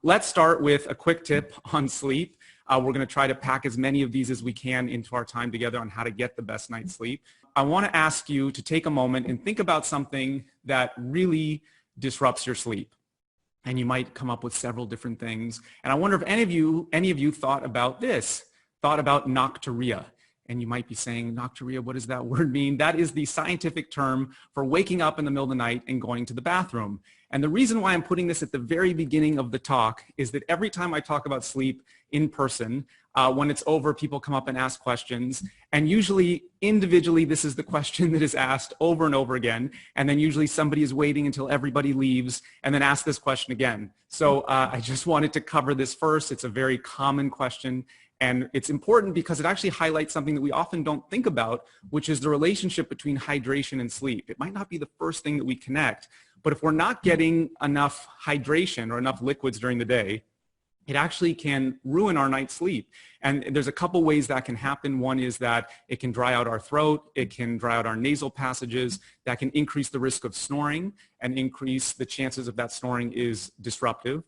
Let's start with a quick tip on sleep. We're going to try to pack as many of these as we can into our time together on how to get the best night's sleep. I want to ask you to take a moment and think about something that really disrupts your sleep. And you might come up with several different things. And I wonder if any of you thought about this, thought about Nocturia. And you might be saying, Nocturia, what does that word mean? That is the scientific term for waking up in the middle of the night and going to the bathroom. And the reason why I'm putting this at the very beginning of the talk is that every time I talk about sleep in person, when it's over, people come up and ask questions. And usually, individually, this is the question that is asked over and over again. And then usually somebody is waiting until everybody leaves and then ask this question again. So I just wanted to cover this first. It's a very common question. And it's important because it actually highlights something that we often don't think about, which is the relationship between hydration and sleep. It might not be the first thing that we connect, but if we're not getting enough hydration or enough liquids during the day, it actually can ruin our night's sleep. And there's a couple ways that can happen. One is that it can dry out our throat, it can dry out our nasal passages, that can increase the risk of snoring and increase the chances of that snoring is disruptive.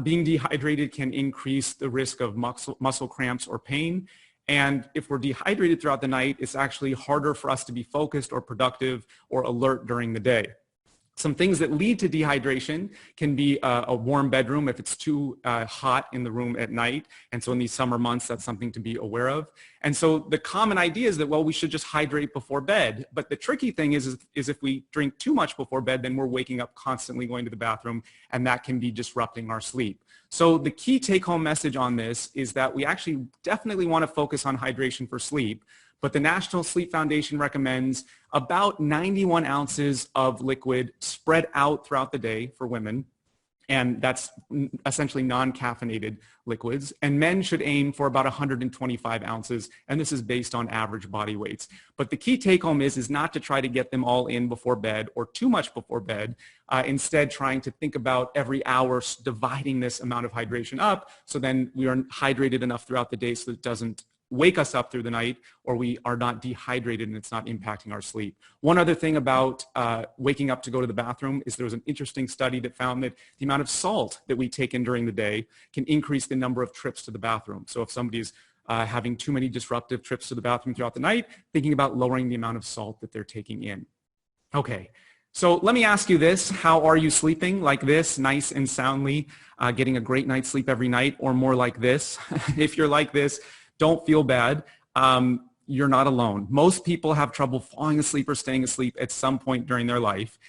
Being dehydrated can increase the risk of muscle cramps or pain. And if we're dehydrated throughout the night, it's actually harder for us to be focused or productive or alert during the day. Some things that lead to dehydration can be a warm bedroom if it's too hot in the room at night. And so in these summer months, that's something to be aware of. And so the common idea is that, well, we should just hydrate before bed. But the tricky thing is if we drink too much before bed, then we're waking up constantly going to the bathroom, and that can be disrupting our sleep. So the key take-home message on this is that we actually definitely want to focus on hydration for sleep. But the National Sleep Foundation recommends about 91 ounces of liquid spread out throughout the day for women. And that's essentially non-caffeinated liquids. And men should aim for about 125 ounces. And this is based on average body weights. But the key take home is not to try to get them all in before bed or too much before bed. Instead, trying to think about every hour dividing this amount of hydration up. So then we are hydrated enough throughout the day so that it doesn't wake us up through the night, or we are not dehydrated and it's not impacting our sleep. One other thing about waking up to go to the bathroom is there was an interesting study that found that the amount of salt that we take in during the day can increase the number of trips to the bathroom. So if somebody's having too many disruptive trips to the bathroom throughout the night, thinking about lowering the amount of salt that they're taking in. Okay. So let me ask you this, how are you sleeping? Like this, nice and soundly, getting a great night's sleep every night, or more like this? If you're like this, don't feel bad. You're not alone. Most people have trouble falling asleep or staying asleep at some point during their life.